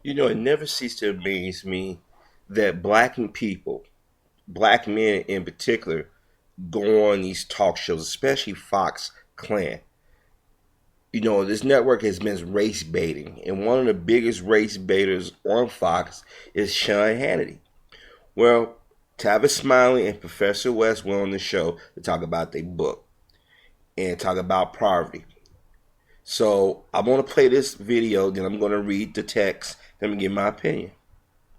It never ceased to amaze me that black men in particular, go on these talk shows, especially Fox Clan. This network has been race baiting, and one of the biggest race baiters on Fox is Sean Hannity. Well, Tavis Smiley and Professor West were on the show to talk about their book and talk about poverty. So I'm going to play this video, then I'm going to read the text, then I'm going to give my opinion.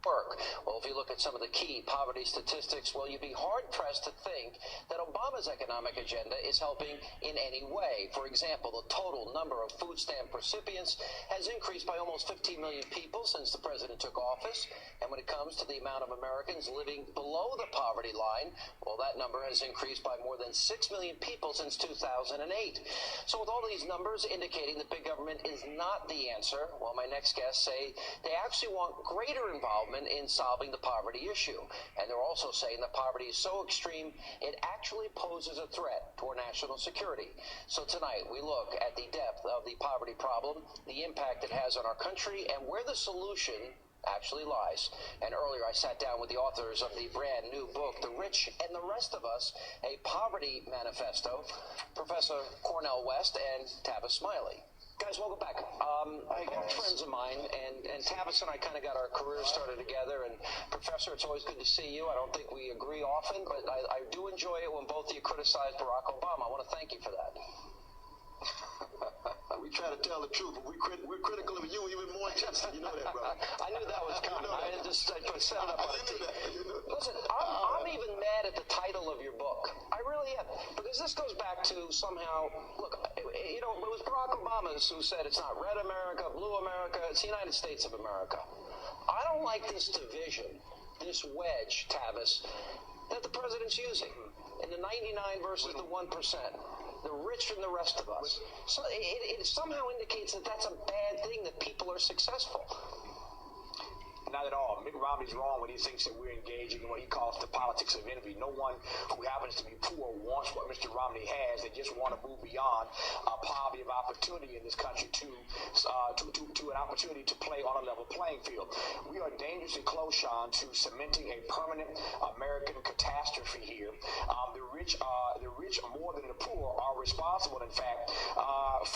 Work. Well, if you look at some of the key poverty statistics, well, you'd be hard-pressed to think that Obama's economic agenda is helping in any way. For example, the total number of food stamp recipients has increased by almost 15 million people since the president took office. And when it comes to the amount of Americans living below the poverty line, well, that number has increased by more than 6 million people since 2008. So with all these numbers indicating that big government is not the answer, well, my next guests say they actually want greater involvement in solving the poverty issue. And they're also saying that poverty is so extreme, it actually poses a threat to our national security. So tonight, we look at the depth of the poverty problem, the impact it has on our country, and where the solution actually lies. And earlier, I sat down with the authors of the brand new book, The Rich and the Rest of Us, a Poverty Manifesto, Professor Cornel West and Tavis Smiley. Guys, welcome back. Both friends of mine, and Tavis and I kind of got our careers started together. And Professor, it's always good to see you. I don't think we agree often, but I do enjoy it when both of you criticize Barack Obama. I want to thank you for that. We try to tell the truth, but we're critical of you even more intensely. You know that, brother. I knew that was coming. I set it up on the team. Listen, I'm even mad at the title of your book. I really am. Because this goes back to somehow, look, it was Barack Obama who said it's not red America, blue America, it's the United States of America. I don't like this division, this wedge, Tavis, that the president's using in the 99 versus the 1%. The rich and the rest of us. So it somehow indicates that that's a bad thing, that people are successful. Not at all. Mitt Romney's wrong when he thinks that we're engaging in what he calls the politics of envy. No one who happens to be poor wants what Mr. Romney has. They just want to move beyond poverty of opportunity in this country to an opportunity to play on a level playing field. We are dangerously close, Sean, to cementing a permanent American catastrophe here. The rich more than the poor are responsible, in fact,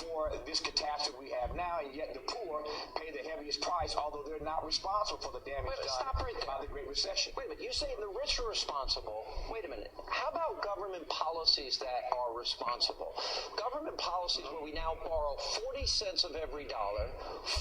for this catastrophe we have now, and yet the poor pay the heaviest price, although they're not responsible for the damage done by the Great Recession. Wait a minute, you're saying the rich are responsible. Wait a minute. How about government policies that are responsible? Government policies where we now borrow 40 cents of every dollar,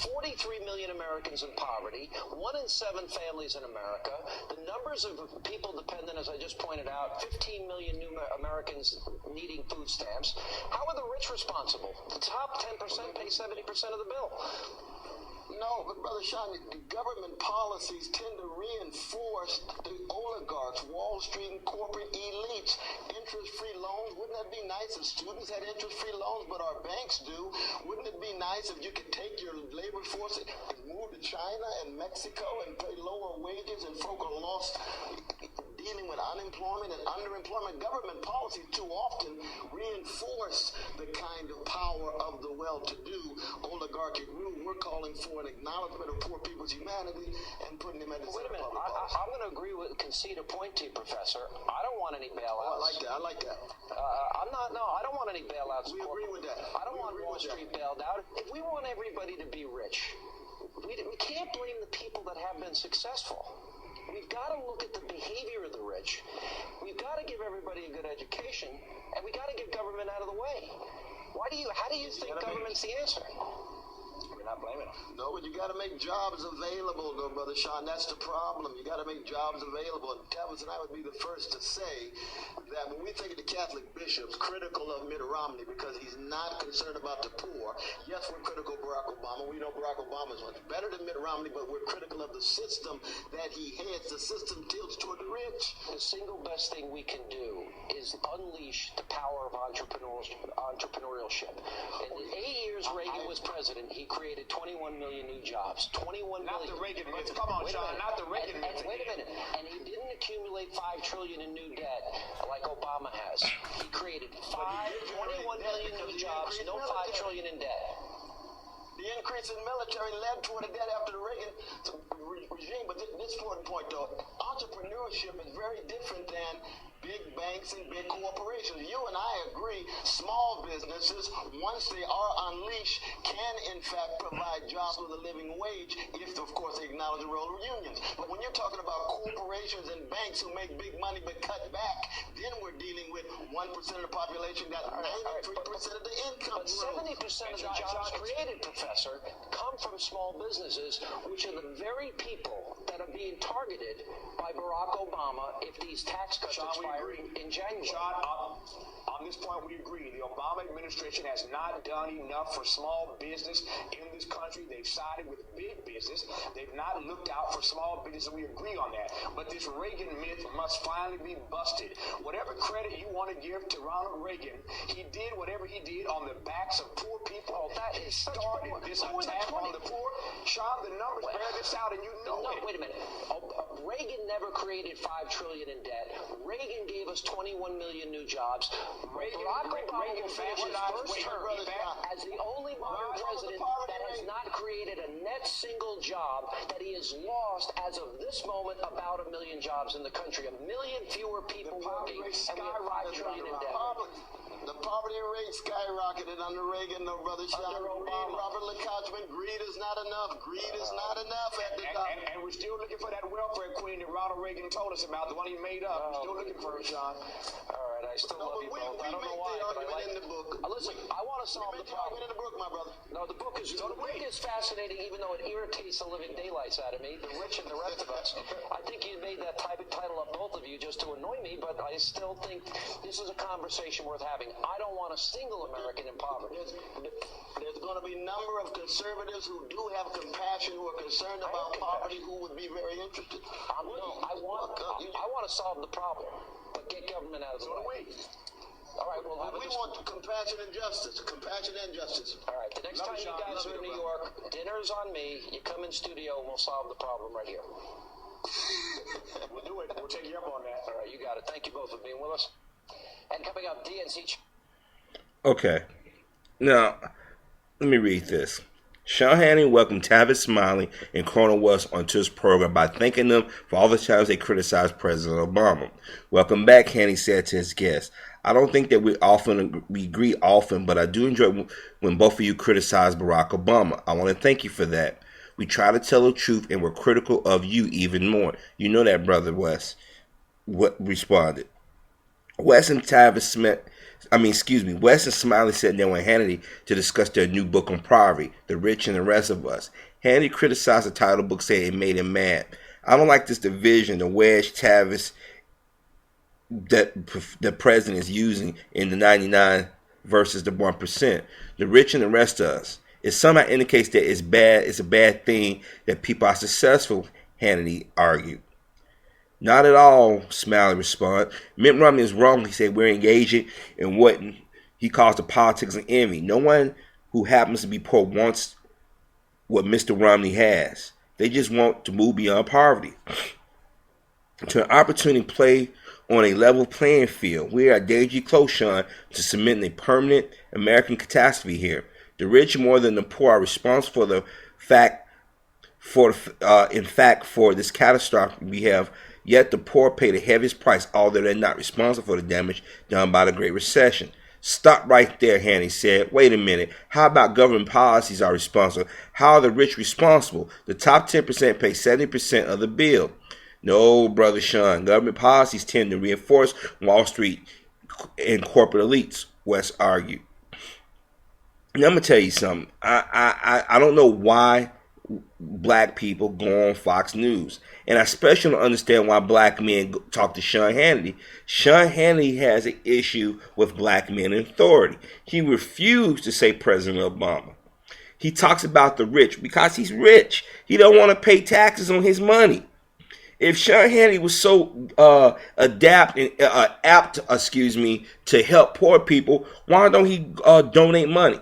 43 million Americans in poverty, 1 in 7 families in America, the numbers of people dependent, as I just pointed out, 15 million new Americans needing food stamps. How are the rich responsible? The top 10% pay 70% of the bill. No, but Brother Sean, the government policies tend to reinforce the oligarchs, Wall Street and corporate elites. Interest-free loans, wouldn't that be nice if students had interest-free loans, but our banks do? Wouldn't it be nice if you could take your labor force and move to China and Mexico and pay lower wages and folk are lost dealing with unemployment and underemployment? Government policies too often reinforce the kind of power of the well-to-do oligarchic rule. We're calling for an acknowledgement of poor people's humanity and putting them at the center of public policy. I'm going to concede a point to you, Professor. I don't want any bailouts. Oh, I like that. I don't want any bailouts. We agree with that. I don't want Wall Street bailed out. If we want everybody to be rich, we can't blame the people that have been successful. We've got to look at the behavior of the rich. We've got to give everybody a good education, and we got to get government out of the way. How do you think government's the answer? We're not blaming them. No, but you got to make jobs available, though, Brother Sean. That's the problem. You got to make jobs available. And Tavis and I would be the first to say that when we think of the Catholic bishops critical of Mitt Romney because he's not concerned about the poor, yes, we're critical of Barack Obama. We know Barack Obama is much better than Mitt Romney, but we're critical of the system that he heads. The system tilts toward the rich. The single best thing we can do is unleash the power of entrepreneurship. In the 8 years Reagan was president, he created 21 million new jobs. 21 not million. The Reagan myth. Come on, Sean. Not the Reagan myth. Wait a minute. And he didn't accumulate $5 trillion in new debt like Obama has. He created 21 million new jobs, no $5 trillion in debt. The increase in military led toward a debt after the Reagan regime. But this important point, though, entrepreneurship is very different than big banks and big corporations. You and I agree, small businesses, once they are unleashed, can in fact provide jobs with a living wage if, of course, they acknowledge the role of unions. But when you're talking about corporations and banks who make big money but cut back, then we're dealing with 1% of the population got 93% of the income. But 70% of the jobs created, Professor, come from small businesses, which are the very people that are being targeted by Barack Obama if these tax cuts expire in January. Sean, on this point, we agree. The Obama administration has not done enough for small business in this country. They've sided with big business. They've not looked out for small business, and we agree on that. But this Reagan myth must finally be busted. Whatever credit you want to give to Ronald Reagan, he did whatever he did on the backs of poor people. That is started this attack on the poor. Sean, the numbers bear this out, and you know it. Wait a minute. Reagan never created $5 trillion in debt. Reagan gave us 21 million new jobs. Barack Obama will finish his first term as the only modern president that has not created a net single job, that he has lost, as of this moment, about 1 million jobs in the country. 1 million fewer people working, and we have $5 trillion in debt. The poverty rate skyrocketed under Reagan, though, Brother Sean. Under Obama. Robert Lecochman, greed is not enough. Greed is not enough at the top. And we're still looking for that welfare queen that Ronald Reagan told us about, the one he made up. We're still looking for her, Sean. All right, I still love you both. I don't know why, but I like in the book. Listen, I want to solve the problem. In the book, my brother. No, the book is fascinating, even though it irritates the living daylights out of me, the rich and the rest of us. I think you made that title up, both of you, just to annoy me, but I still think this is a conversation worth having. I don't want a single American in poverty. There's going to be a number of conservatives who do have compassion, who are concerned about poverty, who would be very interested. I want to solve the problem, but get government out of the way. All right, well, we want compassion and justice. Compassion and justice. All right, the next time you guys are in New York, dinner's on me. You come in studio and we'll solve the problem right here. We'll do it. We'll take you up on that. All right, you got it. Thank you both for being with us. And coming up, DNC. Okay. Now, let me read this. Sean Hannity welcomed Tavis Smiley and Cornel West onto his program by thanking them for all the times they criticized President Obama. Welcome back, Hannity said to his guests. I don't think that we agree often, but I do enjoy when both of you criticize Barack Obama. I want to thank you for that. We try to tell the truth, and we're critical of you even more. You know that, Brother West. What responded? West and Smiley sat down with Hannity to discuss their new book on poverty, The Rich and the Rest of Us. Hannity criticized the title book, saying it made him mad. I don't like this division, the wedge Tavis that the president is using in the 99 versus the 1%. The rich and the rest of us. It somehow indicates that it's bad. It's a bad thing that people are successful, Hannity argued. Not at all, Smiley responded. Mitt Romney is wrong. He said we're engaging in what he calls the politics of envy. No one who happens to be poor wants what Mr. Romney has. They just want to move beyond poverty to an opportunity to play on a level playing field. We are dangerously close, Sean, to cementing a permanent American catastrophe here. The rich more than the poor are responsible for the fact, for this catastrophe we have. Yet the poor pay the heaviest price, although they're not responsible for the damage done by the Great Recession. Stop right there, Hannity said. Wait a minute. How about government policies are responsible? How are the rich responsible? The top 10% pay 70% of the bill. No, Brother Sean. Government policies tend to reinforce Wall Street and corporate elites, West argued. Now, I'm going to tell you something. I don't know why black people go on Fox News. And I especially don't understand why black men talk to Sean Hannity. Sean Hannity has an issue with black men in authority. He refused to say President Obama. He talks about the rich because he's rich. He don't want to pay taxes on his money. If Sean Hannity was so apt to help poor people, why don't he donate money?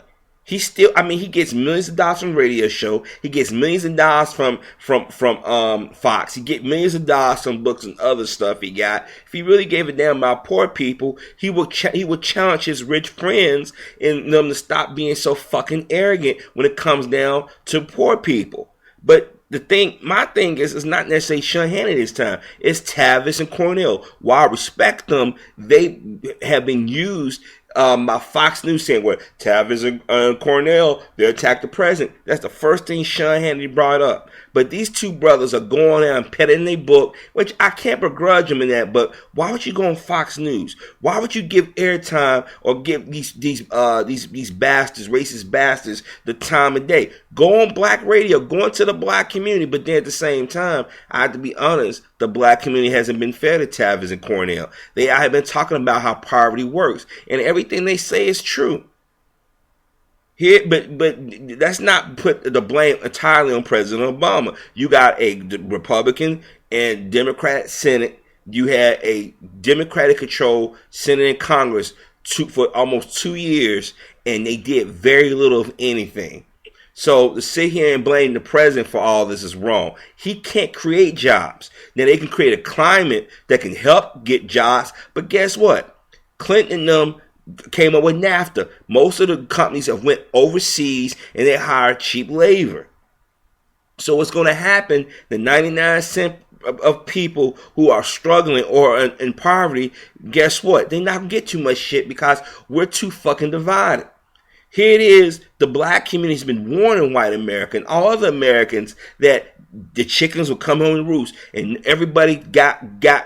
He still, I mean, he gets millions of dollars from radio show. He gets millions of dollars from Fox. He get millions of dollars from books and other stuff he got. If he really gave a damn about poor people, he would challenge his rich friends and them to stop being so fucking arrogant when it comes down to poor people. But my thing is, it's not necessarily Sean Hannity's time. It's Tavis and Cornell. While I respect them, they have been used by Fox News saying, well, Tavis and Cornell, they attacked the president. That's the first thing Sean Hannity brought up. But these two brothers are going out and petting their book, which I can't begrudge them in that. But why would you go on Fox News? Why would you give airtime or give these bastards, racist bastards, the time of day? Go on black radio, go into the black community. But then at the same time, I have to be honest, the black community hasn't been fair to Tavis and Cornell. I have been talking about how poverty works, and everything they say is true. Here, but let's not put the blame entirely on President Obama. You got a Republican and Democratic Senate. You had a Democratic-controlled Senate and Congress for almost 2 years, and they did very little of anything. So to sit here and blame the president for all this is wrong. He can't create jobs. Now, they can create a climate that can help get jobs, but guess what? Clinton and them came up with NAFTA. Most of the companies have went overseas and they hired cheap labor. So what's going to happen, the 99% of people who are struggling or in poverty, guess what? They're not going to get too much shit because we're too fucking divided. Here it is, the black community has been warning white America and all other Americans that the chickens will come home to roost, and everybody got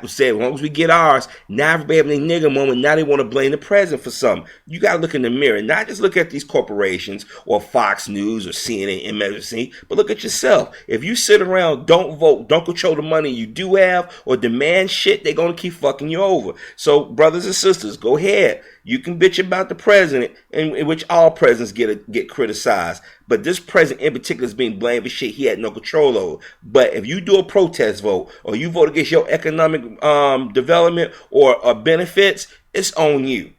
said, as long as we get ours, now everybody having a nigger moment, now they want to blame the president for something. You got to look in the mirror, not just look at these corporations or Fox News or CNN, MSNBC, but look at yourself. If you sit around, don't vote, don't control the money you do have, or demand shit, they're going to keep fucking you over. So, brothers and sisters, go ahead. You can bitch about the president, in which all presidents get criticized. But this president in particular is being blamed for shit he had no control over. But if you do a protest vote, or you vote against your economic development or benefits, it's on you.